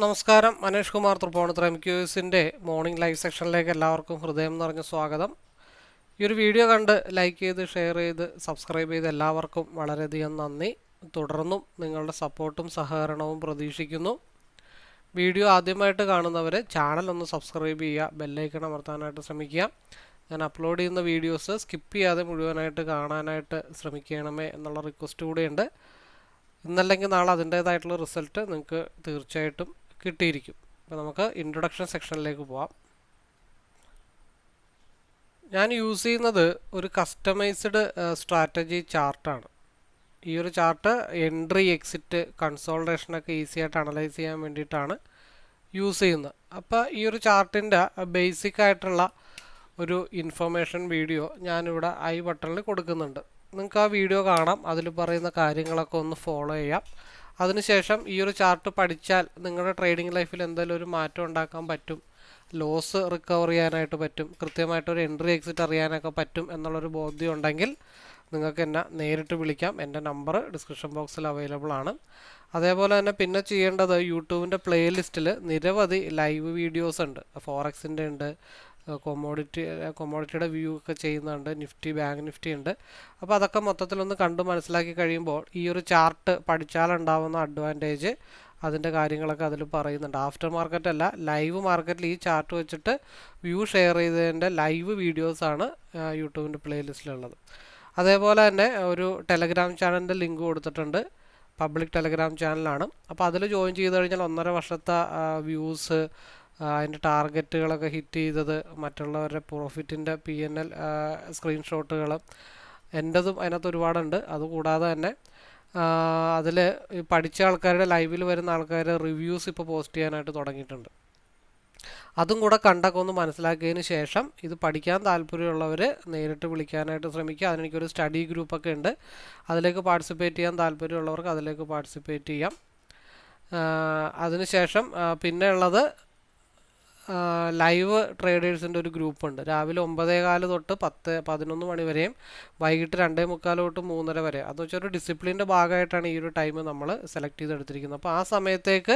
നമസ്കാരം, Manesh Kumar Tripunithura MQSന്റെ morning live സെക്ഷനിലേക്ക് എല്ലാവർക്കും ഹൃദയം നിറഞ്ഞ സ്വാഗതം. ഈ ഒരു വീഡിയോ കണ്ട് ലൈക്ക് ചെയ്ത് ഷെയർ ചെയ്ത് സബ്സ്ക്രൈബ് ചെയ്ത് എല്ലാവർക്കും വളരെയധികം നന്ദി. തുടർന്നും നിങ്ങളുടെ സപ്പോർട്ടും സഹകരണവും പ്രതീക്ഷിക്കുന്നു. വീഡിയോ ആദ്യമായിട്ട് കാണുന്നവർ ചാനൽ ഒന്ന് സബ്സ്ക്രൈബ് ചെയ്യുക, ബെല്ലൈക്കൺ അമർത്താനായിട്ട് ശ്രമിക്കുക. ഞാൻ അപ്ലോഡ് ചെയ്യുന്ന വീഡിയോസ് സ്കിപ്പ് ചെയ്യാതെ മുഴുവനായിട്ട് കാണാനായിട്ട് ശ്രമിക്കണമേ എന്നുള്ള റിക്വസ്റ്റ് കൂടെയുണ്ട്. ഇന്നല്ലെങ്കിൽ നാളെ അതിൻ്റേതായിട്ടുള്ള റിസൾട്ട് നിങ്ങൾക്ക് തീർച്ചയായിട്ടും കിട്ടിയിരിക്കും. അപ്പോൾ നമുക്ക് ഇൻട്രൊഡക്ഷൻ സെക്ഷനിലേക്ക് പോവാം. ഞാൻ യൂസ് ചെയ്യുന്നത് ഒരു കസ്റ്റമൈസ്ഡ് സ്ട്രാറ്റജി ചാർട്ടാണ്. ഈ ഒരു ചാർട്ട് എൻട്രി എക്സിറ്റ് കൺസോൾട്ടേഷനൊക്കെ ഈസി ആയിട്ട് അനലൈസ് ചെയ്യാൻ വേണ്ടിയിട്ടാണ് യൂസ് ചെയ്യുന്നത്. അപ്പോൾ ഈ ഒരു ചാർട്ടിൻ്റെ ബേസിക് ആയിട്ടുള്ള ഒരു ഇൻഫർമേഷൻ വീഡിയോ ഞാനിവിടെ ഐ ബട്ടണിൽ കൊടുക്കുന്നുണ്ട്. നിങ്ങൾക്ക് ആ വീഡിയോ കാണാം, അതിൽ പറയുന്ന കാര്യങ്ങളൊക്കെ ഒന്ന് ഫോളോ ചെയ്യാം. അതിനുശേഷം ഈ ഒരു ചാർട്ട് പഠിച്ചാൽ നിങ്ങളുടെ ട്രേഡിംഗ് ലൈഫിൽ എന്തെങ്കിലും ഒരു മാറ്റം ഉണ്ടാക്കാൻ പറ്റും, ലോസ് റിക്കവർ ചെയ്യാനായിട്ട് പറ്റും, കൃത്യമായിട്ടൊരു എൻട്രി എക്സിറ്റ് അറിയാനൊക്കെ പറ്റും എന്നുള്ളൊരു ബോധ്യം ഉണ്ടെങ്കിൽ നിങ്ങൾക്ക് എന്നെ നേരിട്ട് വിളിക്കാം. എൻ്റെ നമ്പർ ഡിസ്ക്രിപ്ഷൻ ബോക്സിൽ അവൈലബിൾ ആണ്. അതേപോലെ തന്നെ പിന്നെ ചെയ്യേണ്ടത്, യൂട്യൂബിൻ്റെ പ്ലേലിസ്റ്റിൽ നിരവധി ലൈവ് വീഡിയോസ് ഉണ്ട്. ഫോറക്സിൻ്റെ ഉണ്ട്, കൊമോഡിറ്റിയുടെ വ്യൂ ഒക്കെ ചെയ്യുന്നുണ്ട്, നിഫ്റ്റി, ബാങ്ക് നിഫ്റ്റി ഉണ്ട്. അപ്പോൾ അതൊക്കെ മൊത്തത്തിലൊന്ന് കണ്ട് മനസ്സിലാക്കി കഴിയുമ്പോൾ ഈ ഒരു ചാർട്ട് പഠിച്ചാലുണ്ടാവുന്ന അഡ്വാൻറ്റേജ്, അതിൻ്റെ കാര്യങ്ങളൊക്കെ അതിൽ പറയുന്നുണ്ട്. ആഫ്റ്റർ മാർക്കറ്റ് അല്ല, ലൈവ് മാർക്കറ്റിൽ ഈ ചാർട്ട് വെച്ചിട്ട് വ്യൂ ഷെയർ ചെയ്തതിൻ്റെ ലൈവ് വീഡിയോസാണ് യൂട്യൂബിൻ്റെ പ്ലേലിസ്റ്റിലുള്ളത്. അതേപോലെ തന്നെ ഒരു ടെലഗ്രാം ചാനലിൻ്റെ ലിങ്ക് കൊടുത്തിട്ടുണ്ട്, പബ്ലിക് ടെലഗ്രാം ചാനലാണ്. അപ്പോൾ അതിൽ ജോയിൻ ചെയ്ത് കഴിഞ്ഞാൽ 1.5 വർഷത്തെ വ്യൂസ്, അതിൻ്റെ ടാർഗറ്റുകളൊക്കെ ഹിറ്റ് ചെയ്തത്, മറ്റുള്ളവരുടെ പ്രോഫിറ്റിൻ്റെ PNL സ്ക്രീൻഷോട്ടുകൾ, എൻ്റെതും അതിനകത്ത് ഒരുപാടുണ്ട്. അതുകൂടാതെ തന്നെ അതിൽ പഠിച്ച ആൾക്കാരുടെ, ലൈവിൽ വരുന്ന ആൾക്കാരുടെ റിവ്യൂസ് ഇപ്പോൾ പോസ്റ്റ് ചെയ്യാനായിട്ട് തുടങ്ങിയിട്ടുണ്ട്. അതും കൂടെ കണ്ടൊക്കെ ഒന്ന് മനസ്സിലാക്കിയതിന് ശേഷം ഇത് പഠിക്കാൻ താല്പര്യമുള്ളവർ നേരിട്ട് വിളിക്കാനായിട്ട് ശ്രമിക്കുക. അതിനെനിക്കൊരു സ്റ്റഡി ഗ്രൂപ്പൊക്കെ ഉണ്ട്, അതിലേക്ക് പാർട്ടിസിപ്പേറ്റ് ചെയ്യാൻ താല്പര്യമുള്ളവർക്ക് അതിലേക്ക് പാർട്ടിസിപ്പേറ്റ് ചെയ്യാം. അതിനുശേഷം പിന്നെ ഉള്ളത് ലൈവ് ട്രേഡേഴ്സിൻ്റെ ഒരു ഗ്രൂപ്പുണ്ട്. രാവിലെ 9:15 തൊട്ട് 11 മണി വരെയും വൈകിട്ട് 2:45 തൊട്ട് 3:30 വരെ. അതെന്ന് വെച്ചാൽ ഒരു ഡിസിപ്ലിൻ്റെ ഭാഗമായിട്ടാണ് ഈ ഒരു ടൈം നമ്മൾ സെലക്ട് ചെയ്തെടുത്തിരിക്കുന്നത്. അപ്പോൾ ആ സമയത്തേക്ക്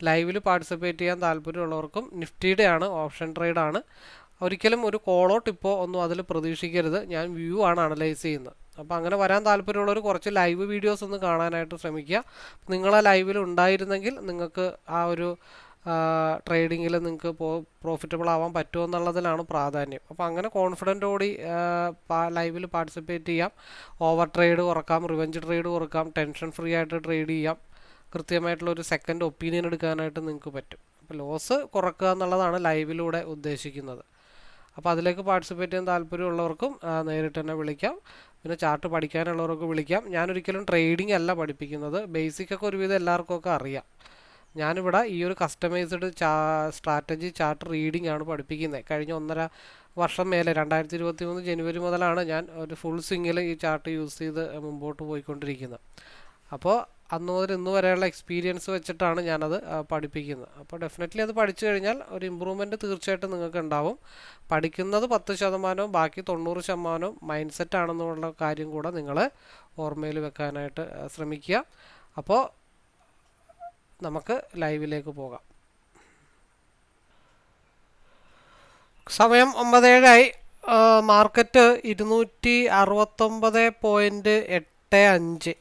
ലൈവിൽ പാർട്ടിസിപ്പേറ്റ് ചെയ്യാൻ താല്പര്യമുള്ളവർക്കും, നിഫ്റ്റിയുടെയാണ്, ഓപ്ഷൻ ട്രേഡാണ്. ഒരിക്കലും ഒരു കോളോ ടിപ്പോ ഒന്നും അതിൽ പ്രതീക്ഷിക്കരുത്. ഞാൻ വ്യൂ ആണ് അനലൈസ് ചെയ്യുന്നത്. അപ്പോൾ അങ്ങനെ വരാൻ താല്പര്യമുള്ളവർ കുറച്ച് ലൈവ് വീഡിയോസ് ഒന്ന് കാണാനായിട്ട് ശ്രമിക്കുക. നിങ്ങളെ ലൈവിൽ ഉണ്ടായിരുന്നെങ്കിൽ നിങ്ങൾക്ക് ആ ഒരു ട്രേഡിങ്ങിൽ നിങ്ങൾക്ക് പ്രോഫിറ്റബിൾ ആവാൻ പറ്റുമോ എന്നുള്ളതിലാണ് പ്രാധാന്യം. അപ്പോൾ അങ്ങനെ കോൺഫിഡൻറ്റോടി ലൈവിൽ പാർട്ടിസിപ്പേറ്റ് ചെയ്യാം. ഓവർ ട്രേഡ് കുറക്കാം, റിവെഞ്ച് ട്രേഡ് കുറക്കാം, ടെൻഷൻ ഫ്രീ ആയിട്ട് ട്രേഡ് ചെയ്യാം. കൃത്യമായിട്ടുള്ളൊരു സെക്കൻഡ് ഒപ്പീനിയൻ എടുക്കാനായിട്ട് നിങ്ങൾക്ക് പറ്റും. അപ്പോൾ ലോസ് കുറക്കുക എന്നുള്ളതാണ് ലൈവിലൂടെ ഉദ്ദേശിക്കുന്നത്. അപ്പോൾ അതിലേക്ക് പാർട്ടിസിപ്പേറ്റ് ചെയ്യാൻ താല്പര്യമുള്ളവർക്കും നേരിട്ട് തന്നെ വിളിക്കാം. പിന്നെ ചാർട്ട് പഠിക്കാനുള്ളവർക്ക് വിളിക്കാം. ഞാനൊരിക്കലും ട്രേഡിംഗ് അല്ല പഠിപ്പിക്കുന്നത്, ബേസിക്കൊക്കെ ഒരുവിധം എല്ലാവർക്കും അറിയാം. ഞാനിവിടെ ഈ ഒരു കസ്റ്റമൈസ്ഡ് സ്ട്രാറ്റജി ചാർട്ട് റീഡിംഗ് ആണ് പഠിപ്പിക്കുന്നത്. കഴിഞ്ഞ 1.5 വർഷം മേലെ, 2023 ജനുവരി മുതലാണ് ഞാൻ ഒരു ഫുൾ സ്വിങ്ങിൽ ഈ ചാർട്ട് യൂസ് ചെയ്ത് മുമ്പോട്ട് പോയിക്കൊണ്ടിരിക്കുന്നത്. അപ്പോൾ അന്ന് മുതൽ ഇന്ന് വരെയുള്ള എക്സ്പീരിയൻസ് വെച്ചിട്ടാണ് ഞാനത് പഠിപ്പിക്കുന്നത്. അപ്പോൾ ഡെഫിനറ്റ്ലി അത് പഠിച്ചു കഴിഞ്ഞാൽ ഒരു ഇമ്പ്രൂവ്മെൻറ്റ് തീർച്ചയായിട്ടും നിങ്ങൾക്ക് ഉണ്ടാവും. പഠിക്കുന്നത് 10%, ബാക്കി 90% മൈൻഡ് സെറ്റ് ആണെന്നുള്ള കാര്യം കൂടെ നിങ്ങൾ ഓർമ്മയിൽ വെക്കാനായിട്ട് ശ്രമിക്കുക. അപ്പോൾ നമുക്ക് ലൈവിലേക്ക് പോകാം. സമയം 9:07 മാർക്കറ്റ് 269.85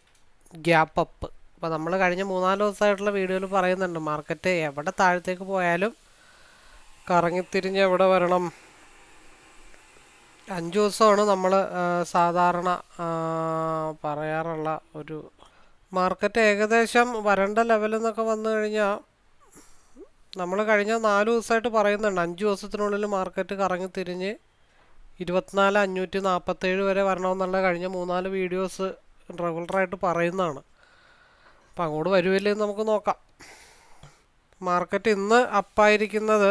ഗ്യാപ്പ് അപ്പ്. അപ്പോൾ നമ്മൾ കഴിഞ്ഞ 3-4 ദിവസമായിട്ടുള്ള വീഡിയോയിൽ പറയുന്നുണ്ട്, മാർക്കറ്റ് എവിടെ താഴത്തേക്ക് പോയാലും കറങ്ങിത്തിരിഞ്ഞ് എവിടെ വരണം. 5 ദിവസമാണ് നമ്മൾ സാധാരണ പറയാറുള്ള ഒരു മാർക്കറ്റ്. ഏകദേശം വരേണ്ട ലെവലിൽ നിന്നൊക്കെ വന്നു കഴിഞ്ഞാൽ നമ്മൾ കഴിഞ്ഞ 4 ദിവസമായിട്ട് പറയുന്നുണ്ട്, 5 ദിവസത്തിനുള്ളിൽ മാർക്കറ്റ് കറങ്ങി തിരിഞ്ഞ് 24,547 വരെ വരണമെന്നുള്ള കഴിഞ്ഞ 3-4 വീഡിയോസ് റെഗുലറായിട്ട് പറയുന്നതാണ്. അപ്പം അങ്ങോട്ട് വരുമില്ലെന്ന് നമുക്ക് നോക്കാം. മാർക്കറ്റ് ഇന്ന് അപ്പായിരിക്കുന്നത്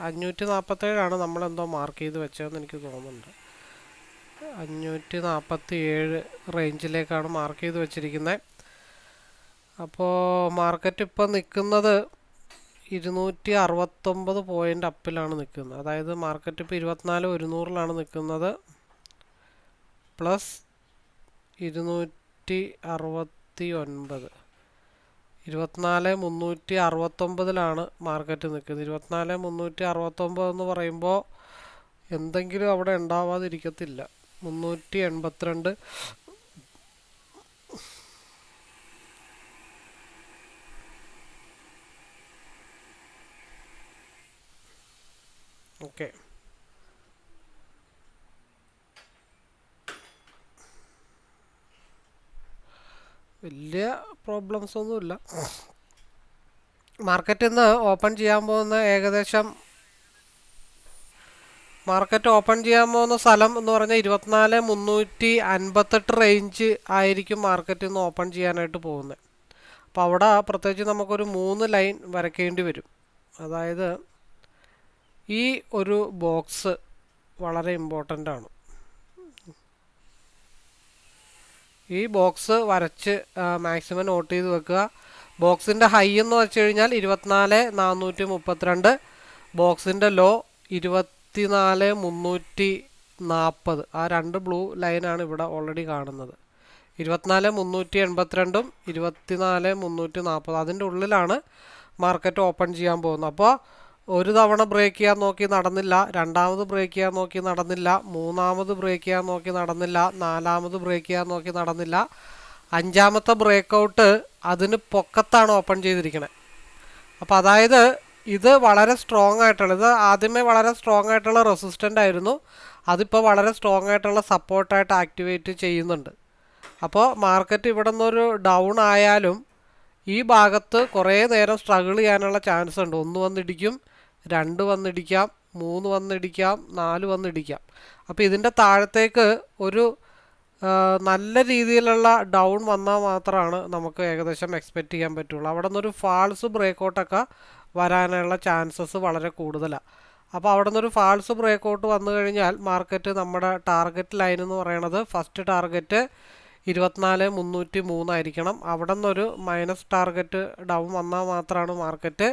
547 നമ്മളെന്തോ മാർക്ക് ചെയ്ത് വെച്ചതെന്ന് എനിക്ക് തോന്നുന്നുണ്ട്. 547 റേഞ്ചിലേക്കാണ് മാർക്ക് ചെയ്ത് വെച്ചിരിക്കുന്നത്. അപ്പോൾ മാർക്കറ്റ് ഇപ്പോൾ നിൽക്കുന്നത് 269 പോയിൻ്റ് അപ്പിലാണ് നിൽക്കുന്നത്. അതായത് മാർക്കറ്റ് ഇപ്പോൾ 24,100 നിൽക്കുന്നത്, പ്ലസ് 269. 24,369 മാർക്കറ്റ് നിൽക്കുന്നത്. 24,369 എന്ന് പറയുമ്പോൾ എന്തെങ്കിലും അവിടെ ഉണ്ടാവാതിരിക്കത്തില്ല. 382. ഓക്കെ, വലിയ പ്രോബ്ലംസ് ഒന്നുമില്ല. മാർക്കറ്റ് ഇന്ന് ഓപ്പൺ ചെയ്യാൻ പോകുന്ന മാർക്കറ്റ് ഓപ്പൺ ചെയ്യാൻ പോകുന്ന സ്ഥലം എന്ന് പറഞ്ഞാൽ 24,358 റേഞ്ച് ആയിരിക്കും മാർക്കറ്റ് ഇന്ന് ഓപ്പൺ ചെയ്യാനായിട്ട് പോകുന്നത്. അപ്പോൾ അവിടെ പ്രത്യേകിച്ച് നമുക്കൊരു 3 ലൈൻ വരയ്ക്കേണ്ടി വരും. അതായത് ഈ ഒരു ബോക്സ് വളരെ ഇമ്പോർട്ടൻ്റ് ആണ്. ഈ ബോക്സ് വരച്ച് മാക്സിമം നോട്ട് ചെയ്ത് വെക്കുക. ബോക്സിൻ്റെ ഹൈ എന്ന് വെച്ച് കഴിഞ്ഞാൽ 24,432, ബോക്സിൻ്റെ ലോ 24,340. ആ 2 ബ്ലൂ ലൈനാണ് ഇവിടെ ഓൾറെഡി കാണുന്നത്. 24,382ഉം 24,340 അതിൻ്റെ ഉള്ളിലാണ് മാർക്കറ്റ് ഓപ്പൺ ചെയ്യാൻ പോകുന്നത്. അപ്പോൾ ഒരു തവണ ബ്രേക്ക് ചെയ്യാൻ നോക്കി നടന്നില്ല, രണ്ടാമത് ബ്രേക്ക് ചെയ്യാൻ നോക്കി നടന്നില്ല, മൂന്നാമത് ബ്രേക്ക് ചെയ്യാൻ നോക്കി നടന്നില്ല, നാലാമത് ബ്രേക്ക് ചെയ്യാൻ നോക്കി നടന്നില്ല, അഞ്ചാമത്തെ ബ്രേക്ക് ഔട്ട് അതിന് പൊക്കത്താണ് ഓപ്പൺ ചെയ്തിരിക്കുന്നത്. അപ്പോൾ അതായത് ഇത് വളരെ സ്ട്രോങ് ആയിട്ടുള്ള, ഇത് ആദ്യമേ വളരെ സ്ട്രോങ് ആയിട്ടുള്ള റെസിസ്റ്റൻ്റ് ആയിരുന്നു, അതിപ്പോൾ വളരെ സ്ട്രോങ് ആയിട്ടുള്ള സപ്പോർട്ടായിട്ട് ആക്ടിവേറ്റ് ചെയ്യുന്നുണ്ട്. അപ്പോൾ മാർക്കറ്റ് ഇവിടെ നിന്നൊരു ഡൗൺ ആയാലും ഈ ഭാഗത്ത് കുറേ നേരം സ്ട്രഗിൾ ചെയ്യാനുള്ള ചാൻസ് ഉണ്ട്. 1 വന്നിടിക്കും, 2 വന്നിടിക്കാം, 3 വന്നിടിക്കാം, 4 വന്നിടിക്കാം. അപ്പോൾ ഇതിൻ്റെ താഴത്തേക്ക് ഒരു നല്ല രീതിയിലുള്ള ഡൗൺ വന്നാൽ മാത്രമാണ് നമുക്ക് ഏകദേശം എക്സ്പെക്റ്റ് ചെയ്യാൻ പറ്റുള്ളൂ. അവിടെ നിന്നൊരു ഫാൾസ് ബ്രേക്കൗട്ടൊക്കെ വരാനുള്ള ചാൻസസ് വളരെ കൂടുതലാണ്. അപ്പോൾ അവിടെ നിന്നൊരു ഫാൾസ് ബ്രേക്കൗട്ട് വന്നു കഴിഞ്ഞാൽ മാർക്കറ്റ് നമ്മുടെ ടാർഗറ്റ് ലൈൻ എന്ന് പറയുന്നത് ഫസ്റ്റ് ടാർഗറ്റ് 24,303 ആയിരിക്കണം. അവിടെ നിന്നൊരു മൈനസ് ടാർഗറ്റ് ഡൗൺ വന്നാൽ മാത്രമാണ് മാർക്കറ്റ്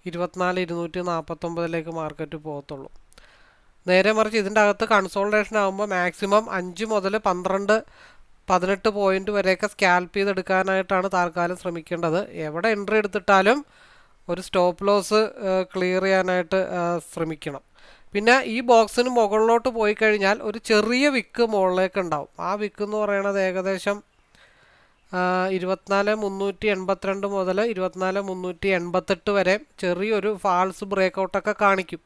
24,249 മാർക്കറ്റ് പോകത്തുള്ളൂ. നേരെ മറിച്ച് ഇതിൻ്റെ അകത്ത് കൺസോൾട്ടേഷൻ ആകുമ്പോൾ മാക്സിമം 5 മുതൽ 12, 18 പോയിന്റ് വരെയൊക്കെ സ്കാൽപ്പ് ചെയ്തെടുക്കാനായിട്ടാണ് താൽക്കാലം ശ്രമിക്കേണ്ടത്. എവിടെ എൻട്രി എടുത്തിട്ടാലും ഒരു സ്റ്റോപ്പ് ലോസ് ക്ലിയർ ചെയ്യാനായിട്ട് ശ്രമിക്കണം. പിന്നെ ഈ ബോക്സിന് മുകളിലോട്ട് പോയി കഴിഞ്ഞാൽ ഒരു ചെറിയ വിക്ക് മുകളിലേക്ക് ഉണ്ടാവും. ആ വിക്ക് എന്ന് പറയുന്നത് ഏകദേശം 24,382 മുതൽ 24,388 വരെ ചെറിയൊരു ഫാൾസ് ബ്രേക്കൗട്ടൊക്കെ കാണിക്കും.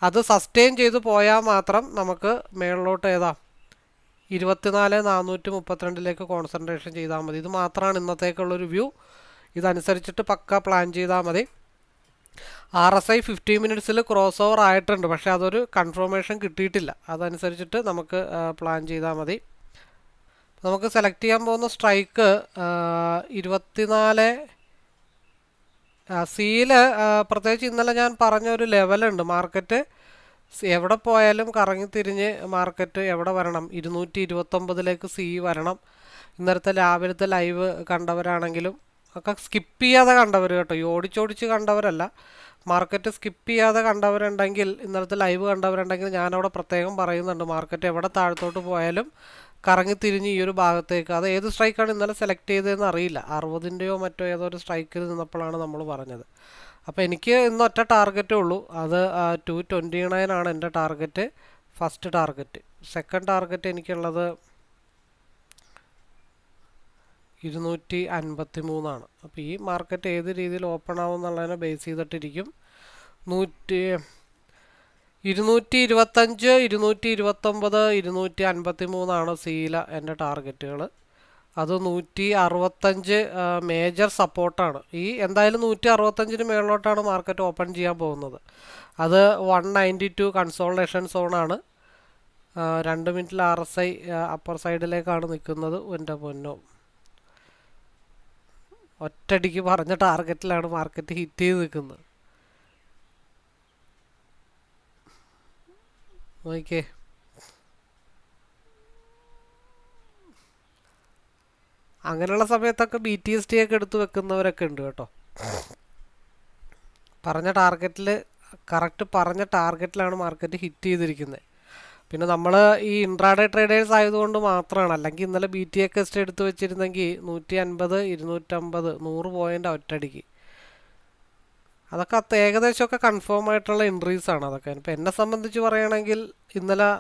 അത് സസ്റ്റെയിൻ ചെയ്ത് പോയാൽ മാത്രം നമുക്ക് മേളിലോട്ട് 24,432 കോൺസെൻട്രേഷൻ ചെയ്താൽ മതി. ഇത് മാത്രമാണ് ഇന്നത്തേക്കുള്ളൊരു വ്യൂ. ഇതനുസരിച്ചിട്ട് പക്ക പ്ലാൻ ചെയ്താൽ മതി. RSI 50 മിനിറ്റ്സിൽ ക്രോസ് ഓവർ ആയിട്ടുണ്ട്, പക്ഷേ അതൊരു കൺഫർമേഷൻ കിട്ടിയിട്ടില്ല. അതനുസരിച്ചിട്ട് നമുക്ക് പ്ലാൻ ചെയ്താൽ മതി. നമുക്ക് സെലക്ട് ചെയ്യാൻ പോകുന്ന സ്ട്രൈക്ക് 24 സിയിൽ പ്രത്യേകിച്ച് ഇന്നലെ ഞാൻ പറഞ്ഞ ഒരു ലെവലുണ്ട്. മാർക്കറ്റ് എവിടെ പോയാലും കറങ്ങി തിരിഞ്ഞ് മാർക്കറ്റ് എവിടെ വരണം, 229 സി വരണം. ഇന്നലത്തെ രാവിലത്തെ ലൈവ് കണ്ടവരാണെങ്കിലും ഒക്കെ സ്കിപ്പ് ചെയ്യാതെ കണ്ടവർ കേട്ടോ, ഈ ഓടിച്ചോടിച്ച് കണ്ടവരല്ല. മാർക്കറ്റ് സ്കിപ്പ് ചെയ്യാതെ കണ്ടവരുണ്ടെങ്കിൽ, ഇന്നലത്തെ ലൈവ് കണ്ടവരുണ്ടെങ്കിൽ ഞാനവിടെ പ്രത്യേകം പറയുന്നുണ്ട്, മാർക്കറ്റ് എവിടെ താഴത്തോട്ട് പോയാലും കറങ്ങി തിരിഞ്ഞ് ഈ ഒരു ഭാഗത്തേക്ക്. അത് ഏത് സ്ട്രൈക്കാണ് ഇന്നലെ സെലക്ട് ചെയ്തതെന്ന് അറിയില്ല, 60ൻ്റെയോ മറ്റോ ഏതോ ഒരു സ്ട്രൈക്കിൽ നിന്നപ്പോഴാണ് നമ്മൾ പറഞ്ഞത്. അപ്പോൾ എനിക്ക് ഇന്ന് ഒറ്റ ടാർഗറ്റേ ഉള്ളൂ, അത് 229 ആണ് എൻ്റെ target, first target. Second target എനിക്കുള്ളത് 253 ആണ്. അപ്പോൾ ഈ മാർക്കറ്റ് ഏത് രീതിയിൽ ഓപ്പൺ ആവും എന്നുള്ളതിനെ ബേസ് ചെയ്തിട്ടിരിക്കും. 225, 229, 253 ആണ് സിയില എൻ്റെ ടാർഗറ്റുകൾ. അത് 165 മേജർ സപ്പോർട്ടാണ്. ഈ എന്തായാലും 165 മേളിലോട്ടാണ് മാർക്കറ്റ് ഓപ്പൺ ചെയ്യാൻ പോകുന്നത്. അത് 192 കൺസോൾട്ടേഷൻ സോണാണ്. 2 മിനിറ്റിൽ RSI അപ്പർ സൈഡിലേക്കാണ് നിൽക്കുന്നത്. എൻ്റെ പൊന്നോ, ഒറ്റടിക്ക് പറഞ്ഞ ടാർഗറ്റിലാണ് മാർക്കറ്റ് ഹിറ്റ് ചെയ്ത് നിൽക്കുന്നത്. ഓക്കെ, അങ്ങനെയുള്ള സമയത്തൊക്കെ BTST ഒക്കെ എടുത്ത് വെക്കുന്നവരൊക്കെ ഉണ്ട് കേട്ടോ. പറഞ്ഞ ടാർഗറ്റിൽ, കറക്റ്റ് പറഞ്ഞ ടാർഗറ്റിലാണ് മാർക്കറ്റ് ഹിറ്റ് ചെയ്തിരിക്കുന്നത്. പിന്നെ നമ്മൾ ഈ ഇൻട്രാഡേ ട്രേഡേഴ്സ് ആയതുകൊണ്ട് മാത്രമാണ്, അല്ലെങ്കിൽ ഇന്നലെ BTX എടുത്ത് വെച്ചിരുന്നെങ്കിൽ 150, 250, 100 പോയിന്റ് ഒറ്റയടിക്ക്. അതൊക്കെ ഏകദേശമൊക്കെ കൺഫേം ആയിട്ടുള്ള എൻട്രീസ് ആണ് അതൊക്കെ. ഇപ്പം എന്നെ സംബന്ധിച്ച് പറയുകയാണെങ്കിൽ ഇന്നലെ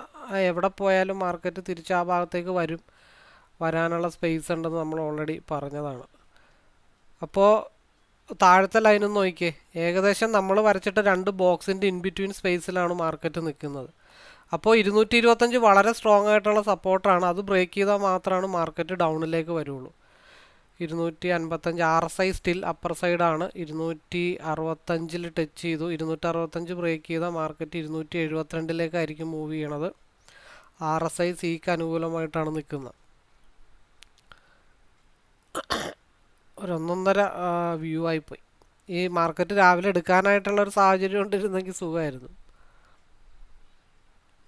എവിടെ പോയാലും മാർക്കറ്റ് തിരിച്ച് ആ ഭാഗത്തേക്ക് വരാനുള്ള സ്പേസ് ഉണ്ടെന്ന് നമ്മൾ ഓൾറെഡി പറഞ്ഞതാണ്. അപ്പോൾ താഴത്തെ ലൈനൊന്ന് നോക്കിയേ, ഏകദേശം നമ്മൾ വരച്ചിട്ട് 2 ബോക്സിൻ്റെ ഇൻ ബിറ്റ്വീൻ സ്പേസിലാണ് മാർക്കറ്റ് നിൽക്കുന്നത്. അപ്പോൾ 225 വളരെ സ്ട്രോങ് ആയിട്ടുള്ള സപ്പോർട്ടാണ്. അത് ബ്രേക്ക് ചെയ്താൽ മാത്രമാണ് മാർക്കറ്റ് ഡൗണിലേക്ക് വരുള്ളൂ. 255 RSI സ്റ്റിൽ അപ്പർ സൈഡാണ്. 265 ടച്ച് ചെയ്തു. 265 ബ്രേക്ക് ചെയ്താൽ മാർക്കറ്റ് 272 മൂവ് ചെയ്യണത്. RSI സിക്ക് അനുകൂലമായിട്ടാണ് നിൽക്കുന്നത്. ഒന്നൊന്നര വ്യൂ ആയിപ്പോയി. ഈ മാർക്കറ്റ് രാവിലെ എടുക്കാനായിട്ടുള്ള ഒരു സാഹചര്യം കൊണ്ടിരുന്നെങ്കിൽ സുഖമായിരുന്നു.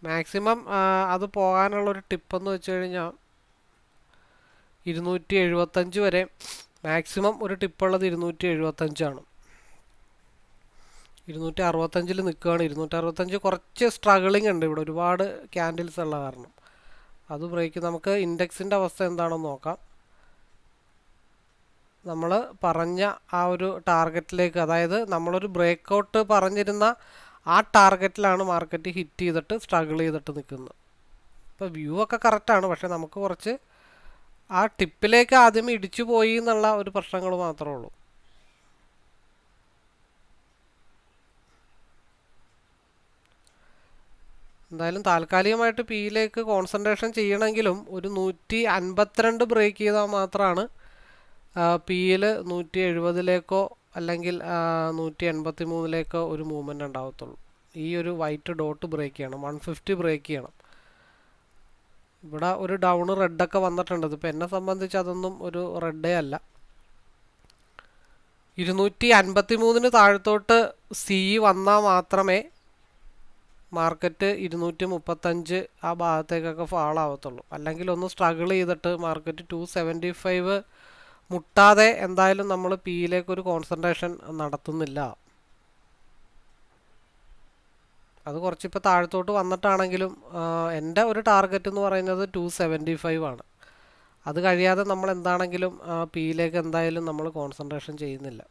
മാക്സിമം അത് പോകാനുള്ളൊരു ടിപ്പെന്ന് വെച്ച് കഴിഞ്ഞാൽ 275 വരെ മാക്സിമം ഒരു ടിപ്പുള്ളത് 275 265 നിൽക്കുകയാണ്. 265 കുറച്ച് സ്ട്രഗിളിങ് ഉണ്ട് ഇവിടെ, ഒരുപാട് ക്യാൻഡിൽസ് ഉള്ള കാരണം. അത് ബ്രേക്ക് നമുക്ക് ഇൻഡെക്സിൻ്റെ അവസ്ഥ എന്താണെന്ന് നോക്കാം. നമ്മൾ പറഞ്ഞ ആ ഒരു ടാർഗറ്റിലേക്ക്, അതായത് നമ്മളൊരു ബ്രേക്കൗട്ട് പറഞ്ഞിരുന്ന ആ ടാർഗറ്റിലാണ് മാർക്കറ്റ് ഹിറ്റ് ചെയ്തിട്ട് സ്ട്രഗിൾ ചെയ്തിട്ട് നിൽക്കുന്നത്. ഇപ്പോൾ വ്യൂ ഒക്കെ കറക്റ്റാണ്, പക്ഷെ നമുക്ക് കുറച്ച് ആ ടിപ്പിലേക്ക് ആദ്യം ഇടിച്ചു പോയി എന്നുള്ള ഒരു പ്രശ്നങ്ങൾ മാത്രമേ ഉള്ളൂ. എന്തായാലും താൽക്കാലികമായിട്ട് പിയിലേക്ക് കോൺസെൻട്രേഷൻ ചെയ്യണമെങ്കിലും ഒരു 152 ബ്രേക്ക് ചെയ്താൽ മാത്രമാണ് പിയിൽ 170 അല്ലെങ്കിൽ 183 ഒരു മൂവ്മെൻറ്റ് ഉണ്ടാകത്തുള്ളൂ. ഈ ഒരു വൈറ്റ് ഡോട്ട് ബ്രേക്ക് ചെയ്യണം, 150 ബ്രേക്ക് ചെയ്യണം. ഇവിടെ ഒരു ഡൗൺ റെഡൊക്കെ വന്നിട്ടുണ്ട്. ഇതിപ്പോൾ എന്നെ സംബന്ധിച്ച് അതൊന്നും ഒരു റെഡേ അല്ല. 253 താഴത്തോട്ട് സി വന്നാൽ മാത്രമേ മാർക്കറ്റ് 235 ആ ഭാഗത്തേക്കൊക്കെ ഫാൾ ആവത്തുള്ളൂ. അല്ലെങ്കിൽ ഒന്ന് സ്ട്രഗിൾ ചെയ്തിട്ട് മാർക്കറ്റ് 275 മുട്ടാതെ എന്തായാലും നമ്മൾ പിയിലേക്ക് ഒരു കോൺസെൻട്രേഷൻ നടത്തുന്നില്ല. അത് കുറച്ചിപ്പോൾ താഴത്തോട്ട് വന്നിട്ടാണെങ്കിലും എൻ്റെ ഒരു ടാർഗറ്റ് എന്ന് പറയുന്നത് 275 ആണ്. അത് കഴിയാതെ നമ്മൾ എന്താണെങ്കിലും പിയിലേക്ക് എന്തായാലും നമ്മൾ കോൺസെൻട്രേഷൻ ചെയ്യുന്നില്ല.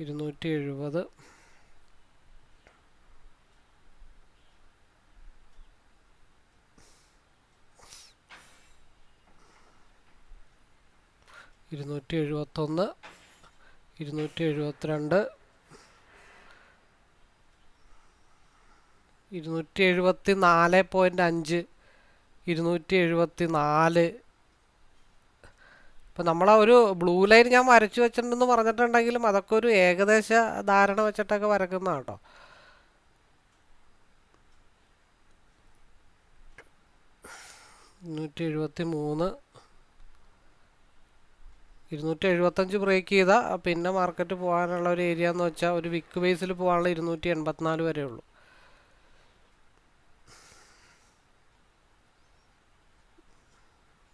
ഇരുന്നൂറ്റി 271, 272, 274.5, 274. ഇപ്പം നമ്മളാ ഒരു ബ്ലൂ ലൈൻ ഞാൻ വരച്ചു വെച്ചിട്ടുണ്ടെന്ന് പറഞ്ഞിട്ടുണ്ടെങ്കിലും അതൊക്കെ ഒരു ഏകദേശ ധാരണ വെച്ചിട്ടൊക്കെ വരക്കുന്നതാണ് കേട്ടോ. 273, 275 ബ്രേക്ക് ചെയ്താൽ പിന്നെ മാർക്കറ്റ് പോകാനുള്ള ഒരു ഏരിയ എന്ന് വെച്ചാൽ ഒരു വിക്ക് ബേസിൽ പോകാനുള്ള 284 വരെ ഉള്ളൂ.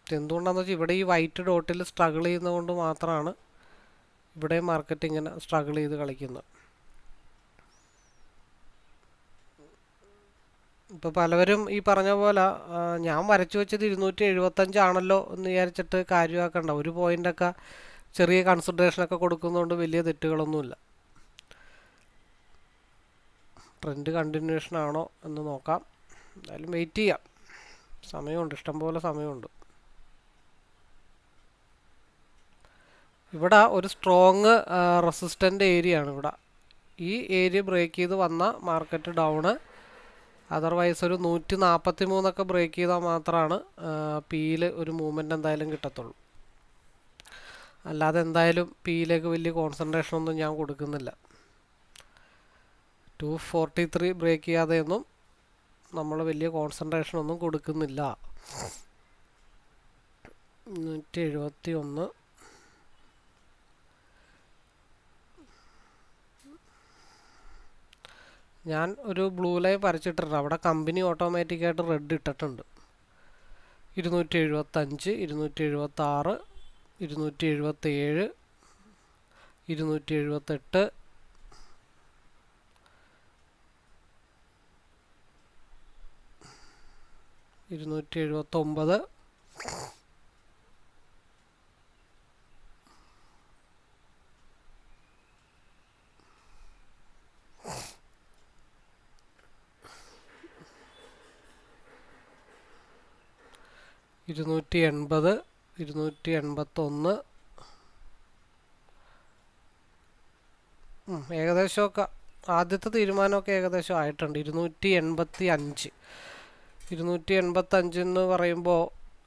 എന്തുകൊണ്ടാണെന്ന് വെച്ചാൽ ഇവിടെ ഈ വൈറ്റ് ഡോട്ടിൽ സ്ട്രഗിൾ ചെയ്യുന്നതുകൊണ്ട് മാത്രമാണ് ഇവിടെ മാർക്കറ്റ് ഇങ്ങനെ സ്ട്രഗിൾ ചെയ്ത് കളിക്കുന്നത്. ഇപ്പോൾ പലവരും ഈ പറഞ്ഞ പോലെ ഞാൻ വരച്ചു വെച്ചത് 275 ആണല്ലോ എന്ന് വിചാരിച്ചിട്ട് കാര്യമാക്കണ്ട. ഒരു പോയിൻ്റൊക്കെ ചെറിയ കൺസിഡറേഷനൊക്കെ കൊടുക്കുന്നതുകൊണ്ട് വലിയ തെറ്റുകളൊന്നുമില്ല. ട്രെൻഡ് കണ്ടിന്യൂഷൻ ആണോ എന്ന് നോക്കാം. എന്തായാലും വെയിറ്റ് ചെയ്യാം, സമയമുണ്ട്, ഇഷ്ടംപോലെ സമയമുണ്ട്. ഇവിടെ ഒരു സ്ട്രോങ് റെസിസ്റ്റൻ്റ് ഏരിയ ആണ് ഇവിടെ. ഈ ഏരിയ ബ്രേക്ക് ചെയ്ത് വന്ന മാർക്കറ്റ് ഡൗണ്. അതർവൈസ് ഒരു 143 ബ്രേക്ക് ചെയ്താൽ മാത്രമാണ് പിയിൽ ഒരു മൂവ്മെൻറ്റ് എന്തായാലും കിട്ടത്തുള്ളൂ. അല്ലാതെ എന്തായാലും പിയിലേക്ക് വലിയ കോൺസെൻട്രേഷൻ ഒന്നും ഞാൻ കൊടുക്കുന്നില്ല. 243 ബ്രേക്ക് ചെയ്യാതെയൊന്നും നമ്മൾ വലിയ കോൺസെൻട്രേഷൻ ഒന്നും കൊടുക്കുന്നില്ല. 171, ഞാൻ ഒരു ബ്ലൂ ലൈൻ വരച്ചിട്ടുണ്ട്. അവിടെ കമ്പനി ഓട്ടോമാറ്റിക്കായിട്ട് റെഡ് ഇട്ടിട്ടുണ്ട്. 275, 276, 277, 278, 279, 280, 281. ഏകദേശമൊക്കെ ആദ്യത്തെ തീരുമാനമൊക്കെ ഏകദേശം ആയിട്ടുണ്ട്. 285, 285 എന്ന് പറയുമ്പോൾ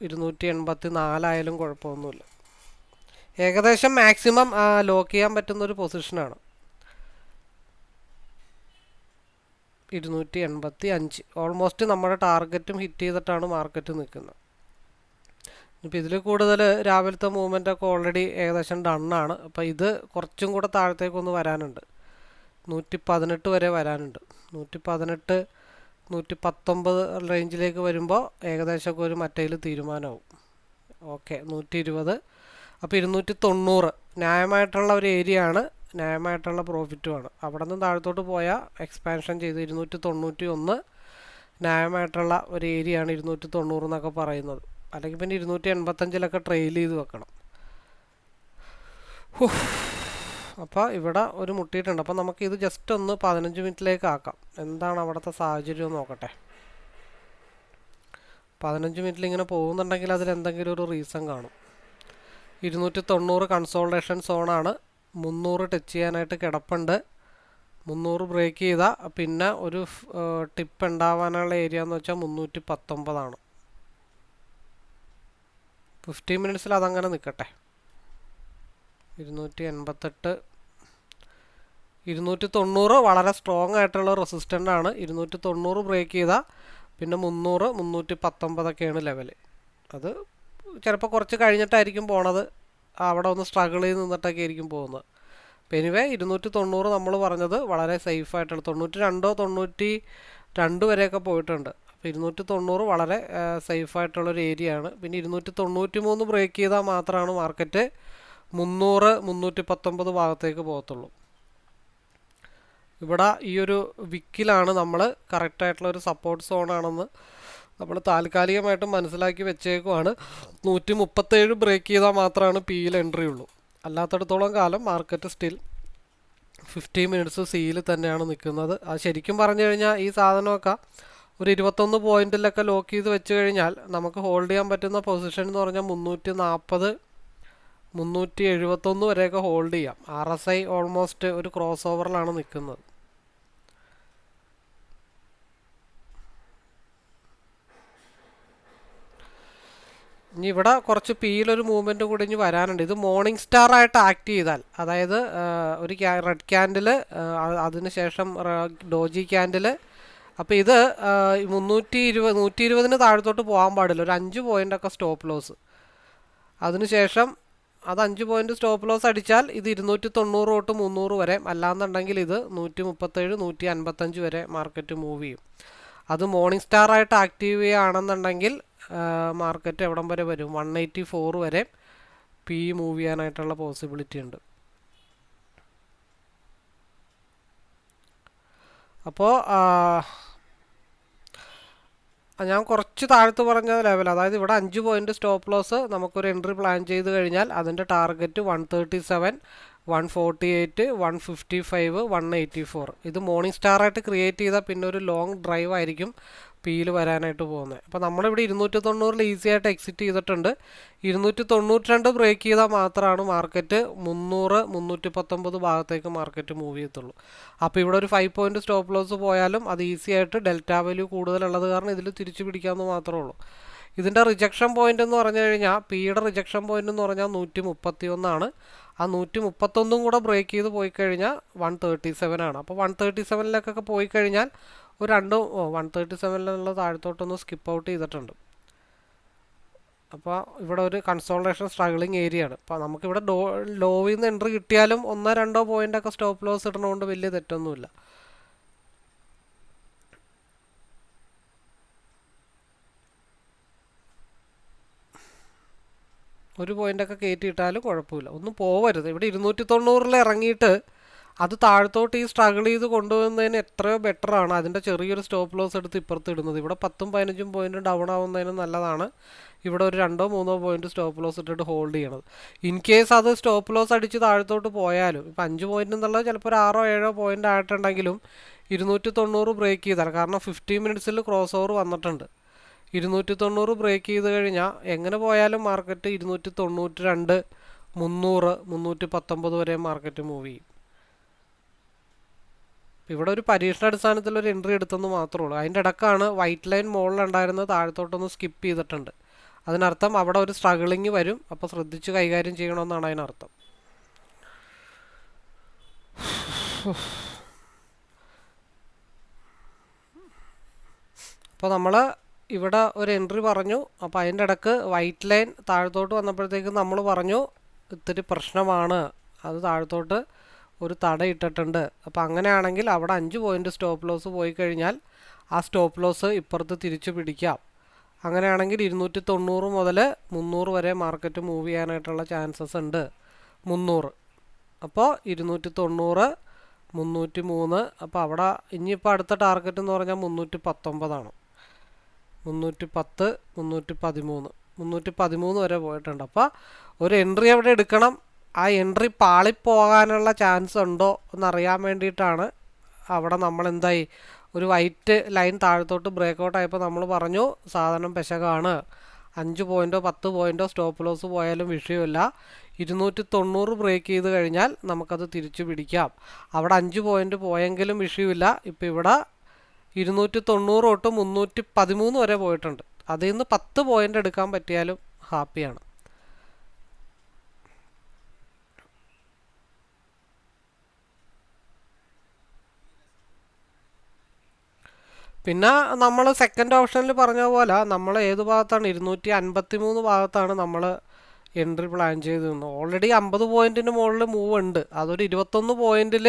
284 ആയാലും കുഴപ്പമൊന്നുമില്ല. ഏകദേശം മാക്സിമം ലോക്ക് ചെയ്യാൻ പറ്റുന്നൊരു പൊസിഷനാണ് 285. ഓൾമോസ്റ്റ് നമ്മുടെ ടാർഗറ്റും ഹിറ്റ് ചെയ്തിട്ടാണ് മാർക്കറ്റ് നിൽക്കുന്നത്. ഇപ്പോൾ ഇതിൽ കൂടുതൽ രാവിലത്തെ മൂവ്മെൻ്റ് ഒക്കെ ഓൾറെഡി ഏകദേശം ഡണ്ണാണ്. അപ്പോൾ ഇത് കുറച്ചും കൂടെ താഴത്തേക്കൊന്ന് വരാനുണ്ട്. 118 വരെ വരാനുണ്ട്. 118, 119 റേഞ്ചിലേക്ക് വരുമ്പോൾ ഏകദേശമൊക്കെ ഒരു മറ്റേൽ തീരുമാനമാവും. ഓക്കെ, 120. അപ്പോൾ 290 ന്യായമായിട്ടുള്ള ഒരു ഏരിയ ആണ്, ന്യായമായിട്ടുള്ള പ്രോഫിറ്റുമാണ്. അവിടെ നിന്ന് താഴത്തോട്ട് പോയാൽ എക്സ്പാൻഷൻ ചെയ്ത് 291 ന്യായമായിട്ടുള്ള ഒരു ഏരിയ ആണ് 290 എന്നൊക്കെ പറയുന്നത്. അല്ലെങ്കിൽ പിന്നെ 285 ട്രെയിൽ ചെയ്ത് വെക്കണം. അപ്പോൾ ഇവിടെ ഒരു മുട്ടിയിട്ടുണ്ട്. അപ്പോൾ നമുക്ക് ഇത് ജസ്റ്റ് ഒന്ന് 15 മിനിറ്റിലേക്ക് ആക്കാം. എന്താണ് അവിടുത്തെ സാഹചര്യം എന്ന് നോക്കട്ടെ. 15 മിനിറ്റിൽ ഇങ്ങനെ പോകുന്നുണ്ടെങ്കിൽ അതിൽ എന്തെങ്കിലും ഒരു റീസൺ കാണും. 290 കൺസോൾട്ടേഷൻ സോണാണ്. 300 ടച്ച് ചെയ്യാനായിട്ട് കിടപ്പുണ്ട്. 300 ബ്രേക്ക് ചെയ്താൽ പിന്നെ ഒരു ടിപ്പ് ഉണ്ടാവാനുള്ള ഏരിയ എന്ന് വെച്ചാൽ 319 15 മിനിറ്റ്സിൽ അതങ്ങനെ നിൽക്കട്ടെ. 288, 290 വളരെ സ്ട്രോങ് ആയിട്ടുള്ള റെസിസ്റ്റൻ്റ് ആണ്. 290 ബ്രേക്ക് ചെയ്താൽ പിന്നെ 300, 319 ലെവല്. അത് ചിലപ്പോൾ കുറച്ച് കഴിഞ്ഞിട്ടായിരിക്കും പോണത്. അവിടെ ഒന്ന് സ്ട്രഗിൾ ചെയ്ത് നിന്നിട്ടൊക്കെ ആയിരിക്കും പോകുന്നത്. അപ്പോൾ എനിവേ 290 നമ്മൾ പറഞ്ഞത് വളരെ സേഫായിട്ടുള്ള 92, 92 വരെയൊക്കെ പോയിട്ടുണ്ട്. അപ്പോൾ 290 വളരെ സേഫായിട്ടുള്ളൊരു ഏരിയ ആണ്. പിന്നെ 293 ബ്രേക്ക് ചെയ്താൽ മാത്രമാണ് മാർക്കറ്റ് 300, 319 ഭാഗത്തേക്ക് പോകത്തുള്ളൂ. ഇവിടെ ഈ ഒരു വിക്കിലാണ് നമ്മൾ കറക്റ്റായിട്ടുള്ളൊരു സപ്പോർട്ട് സോണാണെന്ന് നമ്മൾ താൽക്കാലികമായിട്ട് മനസ്സിലാക്കി വെച്ചേക്കുവാണ്. 137 ബ്രേക്ക് ചെയ്താൽ മാത്രമാണ് പിയിൽ എൻട്രി ഉള്ളൂ. അല്ലാത്തടത്തോളം കാലം മാർക്കറ്റ് സ്റ്റിൽ 15 മിനിറ്റ്സ് സിയിൽ തന്നെയാണ് നിൽക്കുന്നത്. അത് ശരിക്കും പറഞ്ഞു കഴിഞ്ഞാൽ ഈ സാധനമൊക്കെ ഒരു 21 പോയിന്റിലൊക്കെ ലോക്ക് ചെയ്ത് വെച്ച് കഴിഞ്ഞാൽ നമുക്ക് ഹോൾഡ് ചെയ്യാൻ പറ്റുന്ന പൊസിഷൻ എന്ന് പറഞ്ഞാൽ 340, 371 വരെയൊക്കെ ഹോൾഡ് ചെയ്യാം. RSI ഓൾമോസ്റ്റ് ഒരു ക്രോസ് ഓവറിലാണ് നിൽക്കുന്നത്. ഇനി ഇവിടെ കുറച്ച് പിയിലൊരു മൂവ്മെൻറ്റ് കൂടി ഇനി വരാനുണ്ട്. ഇത് മോർണിംഗ് സ്റ്റാർ ആയിട്ട് ആക്ട് ചെയ്താൽ, അതായത് ഒരു റെഡ് ക്യാൻഡിൽ, അതിനുശേഷം ഡോജി ക്യാൻഡിൽ. അപ്പോൾ ഇത് 120 താഴത്തോട്ട് പോകാൻ പാടില്ല. ഒരു 5 പോയിൻ്റൊക്കെ സ്റ്റോപ്പ് ലോസ്. അതിനുശേഷം അത് 5 പോയിൻ്റ് സ്റ്റോപ്പ് ലോസ് അടിച്ചാൽ ഇത് 290 തൊട്ട് 300 വരെ, അല്ലാന്നുണ്ടെങ്കിൽ ഇത് 137, 155 വരെ മാർക്കറ്റ് മൂവ് ചെയ്യും. അത് മോർണിംഗ് സ്റ്റാർ ആയിട്ട് ആക്റ്റീവ് ചെയ്യുകയാണെന്നുണ്ടെങ്കിൽ മാർക്കറ്റ് എവിടം വരെ വരും? 184 വരെ പി മൂവ് ചെയ്യാനായിട്ടുള്ള പോസിബിലിറ്റി ഉണ്ട്. അപ്പോൾ ഞാൻ കുറച്ച് താഴത്ത് പറഞ്ഞ ലെവൽ, അതായത് ഇവിടെ 5 പോയിൻ്റ് സ്റ്റോപ്പ് ലോസ് നമുക്കൊരു എൻട്രി പ്ലാൻ ചെയ്ത് കഴിഞ്ഞാൽ അതിൻ്റെ ടാർഗറ്റ് 137, 148, 155, 184. ഇത് മോർണിംഗ് സ്റ്റാർ ആയിട്ട് ക്രിയേറ്റ് ചെയ്താൽ പിന്നെ ഒരു ലോങ് ഡ്രൈവ് ആയിരിക്കും പിയിൽ വരാനായിട്ട് പോകുന്നത്. അപ്പോൾ നമ്മളിവിടെ 290 ഈസി ആയിട്ട് എക്സിറ്റ് ചെയ്തിട്ടുണ്ട്. 292 ബ്രേക്ക് ചെയ്താൽ മാത്രമാണ് മാർക്കറ്റ് 300, 319 ഭാഗത്തേക്ക് മാർക്കറ്റ് മൂവ് ചെയ്യത്തുള്ളൂ. അപ്പോൾ ഇവിടെ ഒരു 5 പോയിൻ്റ് സ്റ്റോപ്പ് ലോസ് പോയാലും അത് ഈസി ആയിട്ട് ഡെൽറ്റ വാല്യൂ കൂടുതലുള്ളത് കാരണം ഇതിൽ തിരിച്ചു പിടിക്കാമെന്ന് മാത്രമേ ഉള്ളൂ. ഇതിൻ്റെ റിജക്ഷൻ പോയിൻ്റ് എന്ന് പറഞ്ഞു കഴിഞ്ഞാൽ, പിയുടെ റിജക്ഷൻ പോയിൻ്റ് എന്ന് പറഞ്ഞാൽ 131 ആ 131 കൂടെ ബ്രേക്ക് ചെയ്ത് പോയി കഴിഞ്ഞാൽ 137 അപ്പോൾ 137 പോയി കഴിഞ്ഞാൽ ഒരു 137 താഴത്തോട്ടൊന്ന് സ്കിപ്പ് ഔട്ട് ചെയ്തിട്ടുണ്ട്. അപ്പോൾ ഇവിടെ ഒരു കൺസോൾട്ടേഷൻ സ്ട്രഗിളിങ് ഏരിയ ആണ്. അപ്പോൾ നമുക്കിവിടെ ലോയിൽ നിന്ന് എൻട്രി കിട്ടിയാലും 1-2 പോയിൻ്റൊക്കെ സ്റ്റോപ്പ് ലോസ് ഇടണതുകൊണ്ട് വലിയ തെറ്റൊന്നുമില്ല. ഒരു പോയിൻ്റൊക്കെ കയറ്റിയിട്ടാലും കുഴപ്പമില്ല, ഒന്നും പോവരുത്. ഇവിടെ 290 ഇറങ്ങിയിട്ട് അത് താഴത്തോട്ട് ഈ സ്ട്രഗിൾ ചെയ്ത് കൊണ്ടുപോകുന്നതിന് എത്രയോ ബെറ്ററാണ് അതിൻ്റെ ചെറിയൊരു സ്റ്റോപ്പ് ലോസ് എടുത്ത് ഇപ്പുറത്ത് ഇടുന്നത്. ഇവിടെ 10-15 പോയിന്റ് ഡൗൺ ആവുന്നതിന് നല്ലതാണ് ഇവിടെ ഒരു 2-3 പോയിന്റ് സ്റ്റോപ്പ് ലോസ് ഇട്ടിട്ട് ഹോൾഡ് ചെയ്യണത്. ഇൻ കേസ് അത് സ്റ്റോപ്പ് ലോസ് അടിച്ച് താഴത്തോട്ട് പോയാലും ഇപ്പം 5 പോയിന്റ് എന്നുള്ളത് ചിലപ്പോൾ ഒരു 6-7 പോയിന്റ് ആയിട്ടുണ്ടെങ്കിലും 290 ബ്രേക്ക് ചെയ്താൽ, കാരണം 15 മിനിറ്റ്സിൽ ക്രോസ് ഓവർ വന്നിട്ടുണ്ട്. 290 ബ്രേക്ക് ചെയ്ത് കഴിഞ്ഞാൽ എങ്ങനെ പോയാലും മാർക്കറ്റ് 292, 300, 319 വരെ മാർക്കറ്റ് മൂവ് ചെയ്യും. ഇവിടെ ഒരു പരീക്ഷണാടിസ്ഥാനത്തിൽ ഒരു എൻട്രി എടുത്തെന്ന് മാത്രമേ ഉള്ളൂ. അതിൻ്റെ ഇടക്കാണ് വൈറ്റ് ലൈൻ മുകളിലുണ്ടായിരുന്നത് താഴത്തോട്ടൊന്ന് സ്കിപ്പ് ചെയ്തിട്ടുണ്ട്. അതിനർത്ഥം അവിടെ ഒരു സ്ട്രഗിളിങ് വരും, അപ്പോൾ ശ്രദ്ധിച്ച് കൈകാര്യം ചെയ്യണമെന്നാണ് അതിനർത്ഥം. അപ്പോൾ നമ്മൾ ഇവിടെ ഒരു എൻട്രി പറഞ്ഞു. അപ്പോൾ അതിൻ്റെ ഇടക്ക് വൈറ്റ് ലൈൻ താഴത്തോട്ട് വന്നപ്പോഴത്തേക്കും നമ്മൾ പറഞ്ഞു ഇത്തിരി പ്രശ്നമാണ്, അത് താഴത്തോട്ട് ഒരു തട ഇട്ടിട്ടുണ്ട്. അപ്പോൾ അങ്ങനെയാണെങ്കിൽ അവിടെ 5 പോയിന്റ് സ്റ്റോപ്പ് ലോസ് പോയി കഴിഞ്ഞാൽ ആ സ്റ്റോപ്പ് ലോസ് ഇപ്പുറത്ത് തിരിച്ചു പിടിക്കാം. അങ്ങനെയാണെങ്കിൽ 290 മുതൽ 300 വരെ മാർക്കറ്റ് മൂവ് ചെയ്യാനായിട്ടുള്ള ചാൻസസ് ഉണ്ട്. 300, അപ്പോൾ 290, 303. അപ്പോൾ അവിടെ ഇനിയിപ്പോൾ അടുത്ത ടാർഗറ്റ് എന്ന് പറഞ്ഞാൽ 319 310, 313, 313 വരെ പോയിട്ടുണ്ട്. അപ്പോൾ ഒരു എൻട്രി അവിടെ എടുക്കണം. ആ എൻട്രി പാളിപ്പോകാനുള്ള ചാൻസ് ഉണ്ടോ എന്നറിയാൻ വേണ്ടിയിട്ടാണ് അവിടെ നമ്മൾ എന്തായി ഒരു വൈറ്റ് ലൈൻ താഴത്തോട്ട് ബ്രേക്കൗട്ട് ആയപ്പോൾ നമ്മൾ പറഞ്ഞു സാധനം പെശകാണ്. 5 പോയിന്റോ 10 പോയിന്റോ സ്റ്റോപ്പ് ലോസ് പോയാലും വിഷയമില്ല. 290 ബ്രേക്ക് ചെയ്ത് കഴിഞ്ഞാൽ നമുക്കത് തിരിച്ചു പിടിക്കാം. അവിടെ 5 പോയിന്റ് പോയെങ്കിലും വിഷയമില്ല. ഇപ്പോൾ ഇവിടെ 290 തൊട്ട് 313 വരെ പോയിട്ടുണ്ട്. അതിൽ നിന്ന് 10 പോയിന്റ് എടുക്കാൻ പറ്റിയാലും ഹാപ്പിയാണ്. പിന്നെ നമ്മൾ സെക്കൻഡ് ഓപ്ഷനിൽ പറഞ്ഞ പോലെ നമ്മൾ ഏത് ഭാഗത്താണ് 253 ഭാഗത്താണ് നമ്മൾ എൻട്രി പ്ലാൻ ചെയ്ത് നിന്നത്. ഓൾറെഡി 50 പോയിന്റിന് മുകളിൽ മൂവ് ഉണ്ട്. അതൊരു 21 പോയിന്റിൽ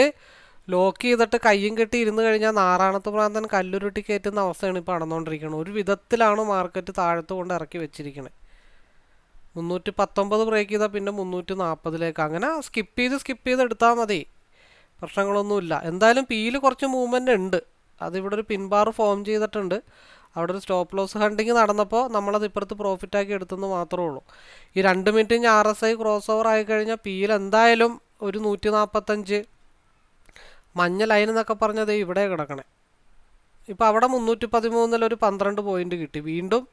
ലോക്ക് ചെയ്തിട്ട് കയ്യും കെട്ടി ഇരുന്ന് കഴിഞ്ഞാൽ നാറാണത്ത് പ്രാന്തൻ കല്ലുരുട്ടി കയറ്റുന്ന അവസ്ഥയാണ് ഇപ്പോൾ നടന്നുകൊണ്ടിരിക്കുന്നത്. ഒരു വിധത്തിലാണ് മാർക്കറ്റ് താഴത്ത് കൊണ്ട് ഇറക്കി വെച്ചിരിക്കുന്നത്. 319 ബ്രേക്ക് ചെയ്താൽ പിന്നെ 340 അങ്ങനെ സ്കിപ്പ് ചെയ്ത് എടുത്താൽ മതി, പ്രശ്നങ്ങളൊന്നുമില്ല. എന്തായാലും പിയിൽ കുറച്ച് മൂവ്മെൻ്റ് ഉണ്ട്. അതിവിടെ ഒരു പിൻബാർ ഫോം ചെയ്തിട്ടുണ്ട്. അവിടെ ഒരു സ്റ്റോപ്പ് ലോസ് ഹണ്ടിങ് നടന്നപ്പോൾ നമ്മളത് ഇപ്പുറത്ത് പ്രോഫിറ്റാക്കി എടുത്തെന്ന് മാത്രമേ ഉള്ളൂ. ഈ 2 മിനിറ്റ് RSI ക്രോസ് ഓവർ ആയിക്കഴിഞ്ഞാൽ പിയിൽ എന്തായാലും ഒരു 145 മഞ്ഞ ലൈൻ എന്നൊക്കെ പറഞ്ഞത് ഇവിടെ കിടക്കണേ. ഇപ്പോൾ അവിടെ 313 ഒരു 12 പോയിന്റ് കിട്ടി. വീണ്ടും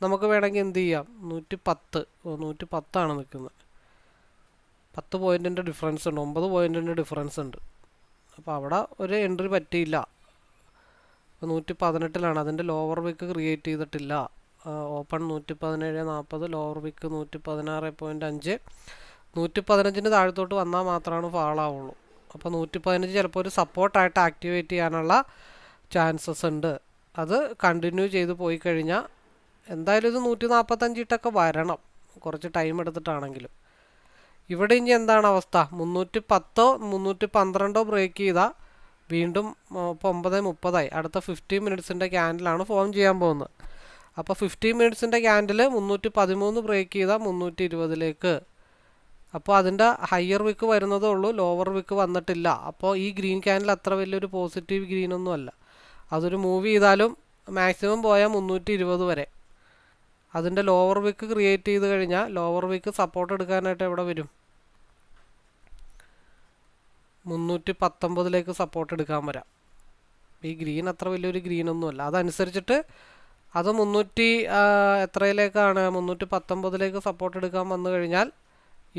നമുക്ക് വേണമെങ്കിൽ എന്ത് ചെയ്യാം, 110 നിൽക്കുന്നത്. 10 പോയിന്റിൻ്റെ ഡിഫറൻസ് ഉണ്ട്, 9 പോയിന്റിൻ്റെ ഡിഫറൻസ് ഉണ്ട്. അപ്പോൾ അവിടെ ഒരു എൻട്രി പറ്റിയില്ല. 118 അതിൻ്റെ ലോവർ വിക്ക് ക്രിയേറ്റ് ചെയ്തിട്ടില്ല. ഓപ്പൺ 117.40, ലോവർ വിക്ക് 116.5. 115 താഴത്തോട്ട് വന്നാൽ മാത്രമാണ് ഫാളാവുള്ളൂ. അപ്പോൾ 115 ചിലപ്പോൾ ഒരു സപ്പോർട്ടായിട്ട് ആക്ടിവേറ്റ് ചെയ്യാനുള്ള ചാൻസസ് ഉണ്ട്. അത് കണ്ടിന്യൂ ചെയ്ത് പോയി കഴിഞ്ഞാൽ എന്തായാലും ഇത് 145 ഇട്ടൊക്കെ വരണം, കുറച്ച് ടൈം എടുത്തിട്ടാണെങ്കിലും. ഇവിടെ ഇനി എന്താണ് അവസ്ഥ, 310, 312 ബ്രേക്ക് ചെയ്താൽ വീണ്ടും ഇപ്പോൾ 9:30 അടുത്ത 15 മിനിറ്റ്സിൻ്റെ ക്യാൻഡിലാണ് ഫോം ചെയ്യാൻ പോകുന്നത്. അപ്പോൾ 15 മിനിറ്റ്സിൻ്റെ ക്യാൻഡിൽ 313 ബ്രേക്ക് ചെയ്താൽ 320. അപ്പോൾ അതിൻ്റെ ഹയർ വിക്ക് വരുന്നതേ ഉള്ളൂ, ലോവർ വിക്ക് വന്നിട്ടില്ല. അപ്പോൾ ഈ ഗ്രീൻ ക്യാൻഡിൽ അത്ര വലിയൊരു പോസിറ്റീവ് ഗ്രീനൊന്നും അല്ല. അതൊരു മൂവ് ചെയ്താലും മാക്സിമം പോയാൽ 320 വരെ. അതിൻ്റെ ലോവർ വിക്ക് ക്രിയേറ്റ് ചെയ്ത് കഴിഞ്ഞാൽ ലോവർ വിക്ക് സപ്പോർട്ട് എടുക്കാനായിട്ട് എവിടെ വരും, 319 സപ്പോർട്ട് എടുക്കാൻ വരാം. ഈ ഗ്രീൻ അത്ര വലിയൊരു ഗ്രീനൊന്നുമല്ല. അതനുസരിച്ചിട്ട് അത് 319 സപ്പോർട്ട് എടുക്കാൻ വന്നു കഴിഞ്ഞാൽ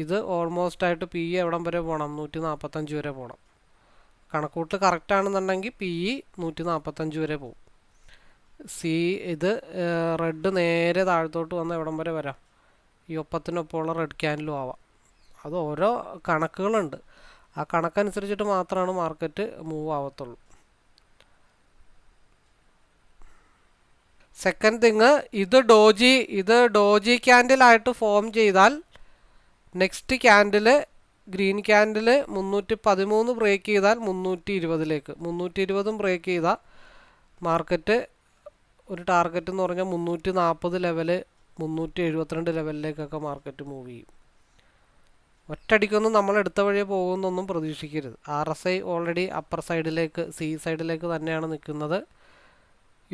ഇത് ഓൾമോസ്റ്റ് ആയിട്ട് പി എവിടം വരെ പോകണം, 145 വരെ പോകണം. കണക്കൂട്ട് കറക്റ്റ് ആണെന്നുണ്ടെങ്കിൽ പി 145 വരെ പോകും. ഇത് റെഡ് നേരെ താഴത്തോട്ട് വന്ന് എവിടം വരെ വരാം, ഈ ഒപ്പത്തിനൊപ്പമുള്ള റെഡ് ക്യാൻഡിലും ആവാം. അത് ഓരോ കണക്കുകളുണ്ട്, ആ കണക്കനുസരിച്ചിട്ട് മാത്രമാണ് മാർക്കറ്റ് മൂവ് ആവത്തുള്ളൂ. സെക്കൻഡ് തിങ്, ഇത് ഡോജി ക്യാൻഡിലായിട്ട് ഫോം ചെയ്താൽ next candle green candle 313 break ചെയ്താൽ 320 320 ബ്രേക്ക് ചെയ്താൽ മാർക്കറ്റ് ഒരു ടാർഗറ്റ് എന്ന് പറഞ്ഞാൽ 340 ലെവല്, 372 ലെവലിലേക്കൊക്കെ മാർക്കറ്റ് മൂവ് ചെയ്യും. ഒറ്റയടിക്കൊന്നും നമ്മൾ എടുത്ത വഴിയെ പോകുമെന്നൊന്നും പ്രതീക്ഷിക്കരുത്. RSI ഓൾറെഡി അപ്പർ സൈഡിലേക്ക് സൈഡിലേക്ക് തന്നെയാണ് നിൽക്കുന്നത്.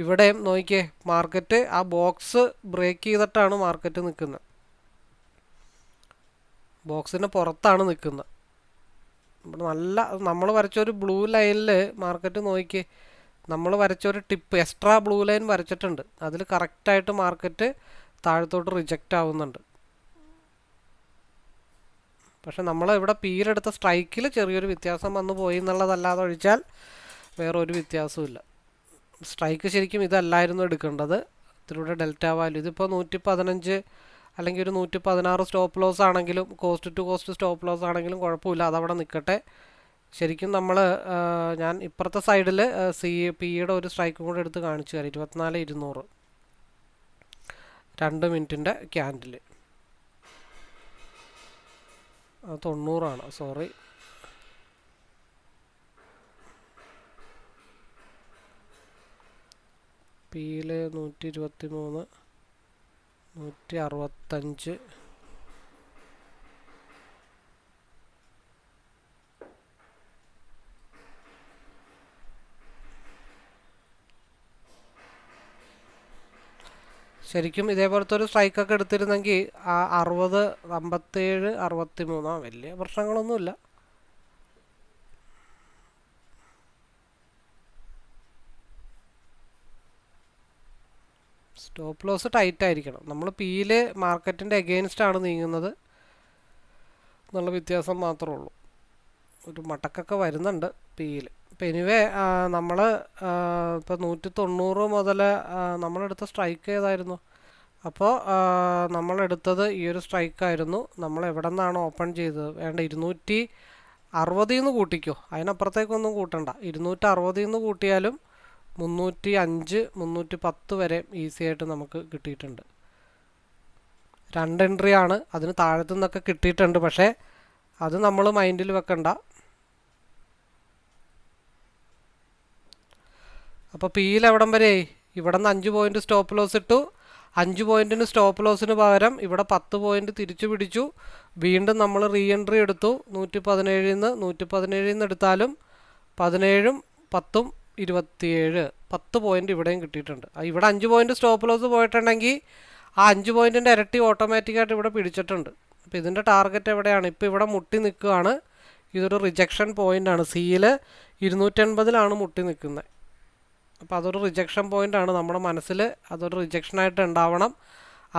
ഇവിടെയും നോക്കിയേ, മാർക്കറ്റ് ആ ബോക്സ് ബ്രേക്ക് ചെയ്തിട്ടാണ് മാർക്കറ്റ് നിൽക്കുന്നത്. ബോക്സിന് പുറത്താണ് നിൽക്കുന്നത്. ഇവിടെ നല്ല നമ്മൾ വരച്ചൊരു ബ്ലൂ ലൈനിൽ മാർക്കറ്റ് നോക്കിയേ, നമ്മൾ വരച്ചൊരു ടിപ്പ് എക്സ്ട്രാ ബ്ലൂ ലൈൻ വരച്ചിട്ടുണ്ട്. അതിൽ കറക്റ്റായിട്ട് മാർക്കറ്റ് താഴത്തോട്ട് റിജക്റ്റ് ആവുന്നുണ്ട്. പക്ഷെ നമ്മൾ ഇവിടെ പീരെടുത്ത സ്ട്രൈക്കിൽ ചെറിയൊരു വ്യത്യാസം വന്നു പോയി എന്നുള്ളതല്ലാതെ ഒഴിച്ചാൽ വേറെ ഒരു വ്യത്യാസവും. സ്ട്രൈക്ക് ശരിക്കും ഇതല്ലായിരുന്നു എടുക്കേണ്ടത്. ഇതിലൂടെ ഡെൽറ്റ വാല്യൂ ഇതിപ്പോൾ 115 അല്ലെങ്കിൽ ഒരു 116 സ്റ്റോപ്പ് ലോസ് ആണെങ്കിലും cost to cost stop loss ആണെങ്കിലും കുഴപ്പമില്ല, അതവിടെ നിൽക്കട്ടെ. ശരിക്കും നമ്മൾ ഞാൻ ഇപ്പുറത്തെ സൈഡിൽ പിയുടെ ഒരു സ്ട്രൈക്കും കൂടെ എടുത്ത് കാണിച്ചു തരാം. 24,200 2 മിനിറ്റിൻ്റെ ക്യാൻഡിൽ 90 സോറി. പിയിൽ 123 165 ശരിക്കും ഇതേപോലത്തെ ഒരു സ്ട്രൈക്കൊക്കെ എടുത്തിരുന്നെങ്കിൽ 60 57 63 വലിയ പ്രശ്നങ്ങളൊന്നുമില്ല. സ്റ്റോപ്പ് ലോസ് ടൈറ്റ് ആയിരിക്കണം. നമ്മൾ പിയിൽ മാർക്കറ്റിൻ്റെ എഗെയിൻസ്റ്റ് ആണ് നീങ്ങുന്നത് എന്നുള്ള വ്യത്യാസം മാത്രമേ ഉള്ളൂ. ഒരു മടക്കൊക്കെ വരുന്നുണ്ട് പിയിൽ. ഇപ്പം എനിവേ നമ്മൾ ഇപ്പോൾ 190 മുതൽ നമ്മളെടുത്ത സ്ട്രൈക്ക് ഏതായിരുന്നു? അപ്പോൾ നമ്മളെടുത്തത് ഈ ഒരു സ്ട്രൈക്കായിരുന്നു. നമ്മൾ എവിടെ നിന്നാണ് ഓപ്പൺ ചെയ്തത്? വേണ്ട 260 നിന്ന് കൂട്ടിക്കോ, അതിനപ്പുറത്തേക്കൊന്നും കൂട്ടണ്ട. 260 നിന്ന് കൂട്ടിയാലും 305 310 വരെ ഈസി ആയിട്ട് നമുക്ക് കിട്ടിയിട്ടുണ്ട്. 2 എൻട്രി ആണ്, അതിന് താഴത്തു നിന്നൊക്കെ കിട്ടിയിട്ടുണ്ട്. പക്ഷേ അത് നമ്മൾ മൈൻഡിൽ വെക്കണ്ട. അപ്പോൾ പിയിൽ എവിടം വരെ? ഇവിടെ നിന്ന് 5 പോയിൻറ്റ് സ്റ്റോപ്പ് ലോസ് ഇട്ടു. 5 പോയിൻറ്റിന് സ്റ്റോപ്പ് ലോസിന് പകരം ഇവിടെ 10 പോയിൻറ്റ് തിരിച്ചു പിടിച്ചു. വീണ്ടും നമ്മൾ റീ എൻട്രി എടുത്തു. 117 നിന്ന് എടുത്താലും 17 10 27 10 പോയിൻറ്റ് ഇവിടെയും കിട്ടിയിട്ടുണ്ട്. ഇവിടെ 5 പോയിൻറ്റ് സ്റ്റോപ്പ് ലോസ് പോയിട്ടുണ്ടെങ്കിൽ ആ 5 പോയിൻറ്റിൻ്റെ ഇരട്ടി ഓട്ടോമാറ്റിക്കായിട്ട് ഇവിടെ പിടിച്ചിട്ടുണ്ട്. അപ്പോൾ ഇതിൻ്റെ ടാർഗറ്റ് എവിടെയാണ്? ഇപ്പോൾ ഇവിടെ മുട്ടി നിൽക്കുകയാണ്. ഇതൊരു റിജക്ഷൻ പോയിൻ്റാണ്. സിയിൽ 280 മുട്ടി നിൽക്കുന്നത്. അപ്പോൾ അതൊരു റിജക്ഷൻ പോയിൻ്റാണ്. നമ്മുടെ മനസ്സിൽ അതൊരു റിജക്ഷനായിട്ട് ഉണ്ടാവണം.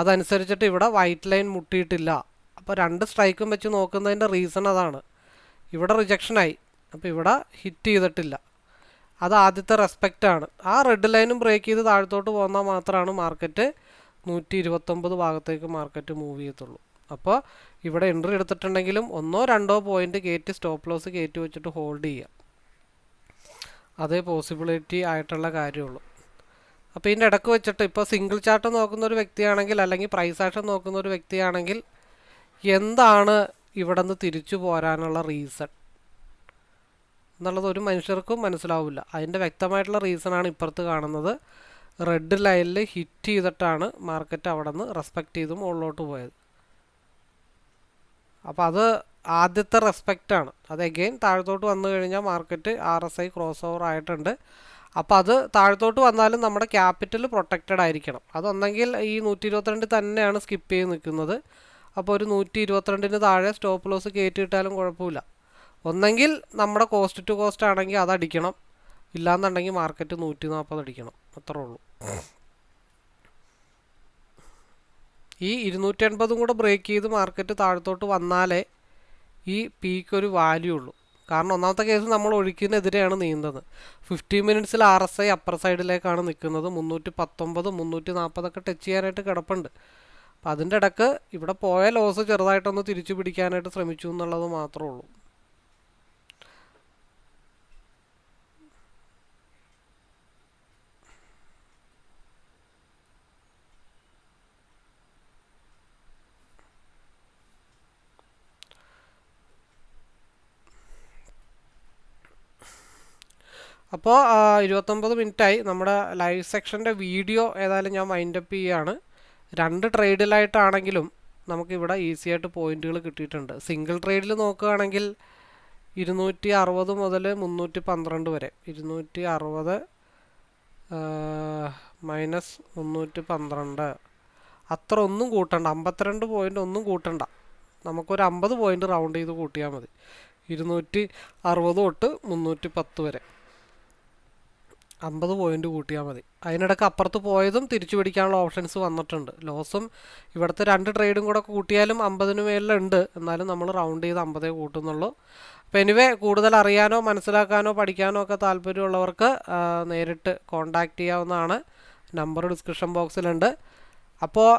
അതനുസരിച്ചിട്ട് ഇവിടെ വൈറ്റ് ലൈൻ മുട്ടിയിട്ടില്ല. അപ്പോൾ 2 സ്ട്രൈക്കും വെച്ച് നോക്കുന്നതിൻ്റെ റീസൺ അതാണ്. ഇവിടെ റിജക്ഷനായി, അപ്പോൾ ഇവിടെ ഹിറ്റ് ചെയ്തിട്ടില്ല. അത് ആദ്യത്തെ റെസ്പെക്റ്റാണ്. ആ റെഡ് ലൈനും ബ്രേക്ക് ചെയ്ത് താഴത്തോട്ട് പോന്നാൽ മാത്രമാണ് മാർക്കറ്റ് 129 ഭാഗത്തേക്ക് മാർക്കറ്റ് മൂവ് ചെയ്യത്തുള്ളൂ. അപ്പോൾ ഇവിടെ എൻട്രി എടുത്തിട്ടുണ്ടെങ്കിലും 1-2 പോയിൻറ്റ് കയറ്റി സ്റ്റോപ്പ് ലോസ് കയറ്റി വെച്ചിട്ട് ഹോൾഡ് ചെയ്യുക. അതേ പോസിബിലിറ്റി ആയിട്ടുള്ള കാര്യമുള്ളൂ. അപ്പോൾ ഇതിൻ്റെ ഇടയ്ക്ക് വെച്ചിട്ട് ഇപ്പോൾ സിംഗിൾ ചാർട്ട് നോക്കുന്ന ഒരു വ്യക്തിയാണെങ്കിൽ അല്ലെങ്കിൽ പ്രൈസ് ആക്ഷൻ നോക്കുന്ന ഒരു വ്യക്തിയാണെങ്കിൽ എന്താണ് ഇവിടെ നിന്ന് തിരിച്ചു പോരാനുള്ള റീസൺ എന്നുള്ളത് ഒരു മനുഷ്യർക്കും മനസ്സിലാവില്ല. അതിൻ്റെ വ്യക്തമായിട്ടുള്ള റീസണാണ് ഇപ്പുറത്ത് കാണുന്നത്. റെഡ് ലൈനിൽ ഹിറ്റ് ചെയ്തിട്ടാണ് മാർക്കറ്റ് അവിടെ നിന്ന് റെസ്പെക്റ്റ് ചെയ്ത് മുകളിലോട്ട് പോയത്. അപ്പോൾ അത് ആദ്യത്തെ റെസ്പെക്റ്റാണ്. അത് എഗെയിൻ താഴത്തോട്ട് വന്നു കഴിഞ്ഞാൽ മാർക്കറ്റ് RSI ക്രോസ് ഓവർ ആയിട്ടുണ്ട്. അപ്പോൾ അത് താഴത്തോട്ട് വന്നാലും നമ്മുടെ ക്യാപിറ്റൽ പ്രൊട്ടക്റ്റഡ് ആയിരിക്കണം. അതൊന്നെങ്കിൽ ഈ 122 തന്നെയാണ് സ്കിപ്പ് ചെയ്ത് നിൽക്കുന്നത്. അപ്പോൾ ഒരു 122 താഴെ സ്റ്റോപ്പ് ലോസ് കയറ്റിയിട്ടാലും കുഴപ്പമില്ല. ഒന്നെങ്കിൽ നമ്മുടെ കോസ്റ്റ് ടു കോസ്റ്റ് ആണെങ്കിൽ അതടിക്കണം, ഇല്ലാന്നുണ്ടെങ്കിൽ മാർക്കറ്റ് 140 അടിക്കണം. അത്രേ ഉള്ളൂ. ഈ 280 കൂടെ ബ്രേക്ക് ചെയ്ത് മാർക്കറ്റ് താഴത്തോട്ട് വന്നാലേ ഈ പീക്ക് ഒരു വാല്യൂ ഉള്ളൂ. കാരണം ഒന്നാമത്തെ കേസ് നമ്മൾ ഒഴുക്കിനെതിരെയാണ് നീങ്ങുന്നത്. 15 മിനിറ്റ്സിൽ RSI അപ്പർ സൈഡിലേക്കാണ് നിൽക്കുന്നത്. 319 340 ടച്ച് ചെയ്യാനായിട്ട് കിടപ്പുണ്ട്. അപ്പോൾ അതിൻ്റെ ഇടയ്ക്ക് ഇവിടെ പോയ ലോസ് ചെറുതായിട്ടൊന്ന് തിരിച്ചു പിടിക്കാനായിട്ട് ശ്രമിച്ചു എന്നുള്ളത് മാത്രമേ ഉള്ളൂ. അപ്പോൾ 29 മിനിറ്റായി. നമ്മുടെ ലൈവ് സെക്ഷൻ്റെ വീഡിയോ ഏതായാലും ഞാൻ വൈൻഡപ്പ് ചെയ്യുകയാണ്. 2 ട്രേഡിലായിട്ടാണെങ്കിലും നമുക്കിവിടെ ഈസി ആയിട്ട് പോയിന്റുകൾ കിട്ടിയിട്ടുണ്ട്. സിംഗിൾ ട്രേഡിൽ നോക്കുകയാണെങ്കിൽ 260 മുതൽ 312 വരെ, 260 മൈനസ് 312, അത്ര ഒന്നും കൂട്ടണ്ട, 52 പോയിന്റ് ഒന്നും കൂട്ടണ്ട, നമുക്കൊരു 50 പോയിന്റ് റൗണ്ട് ചെയ്ത് കൂട്ടിയാൽ മതി. 260 തൊട്ട് 310 വരെ 50 പോയിന്റ് കൂട്ടിയാൽ മതി. അതിനിടയ്ക്ക് അപ്പുറത്ത് പോയതും തിരിച്ചു പിടിക്കാനുള്ള ഓപ്ഷൻസ് വന്നിട്ടുണ്ട്. ലോസും ഇവിടുത്തെ 2 ട്രേഡും കൂടെ കൂട്ടിയാലും 50-ന് മേലിലുണ്ട്, എന്നാലും നമ്മൾ റൗണ്ട് ചെയ്ത് 50 കൂട്ടുന്നുള്ളൂ. അപ്പോൾ എനിവേ കൂടുതൽ അറിയാനോ മനസ്സിലാക്കാനോ പഠിക്കാനോ ഒക്കെ താല്പര്യമുള്ളവർക്ക് നേരിട്ട് കോൺടാക്റ്റ് ചെയ്യാവുന്നതാണ്. നമ്പർ ഡിസ്ക്രിപ്ഷൻ ബോക്സിലുണ്ട്. അപ്പോൾ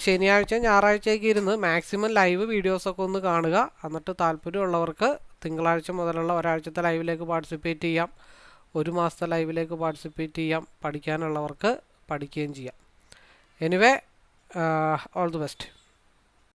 ശനിയാഴ്ച ഞായറാഴ്ചയൊക്കെ ഇരുന്ന് മാക്സിമം ലൈവ് വീഡിയോസൊക്കെ ഒന്ന് കാണുക. എന്നിട്ട് താല്പര്യമുള്ളവർക്ക് തിങ്കളാഴ്ച മുതലുള്ള ഒരാഴ്ചത്തെ ലൈവിലേക്ക് പാർട്ടിസിപ്പേറ്റ് ചെയ്യാം, 1 മാസത്തെ ലൈവിലേക്ക് പാർട്ടിസിപ്പേറ്റ് ചെയ്യാം. പഠിക്കാനുള്ളവർക്ക് പഠിക്കുകയും ചെയ്യാം. Anyway all the best.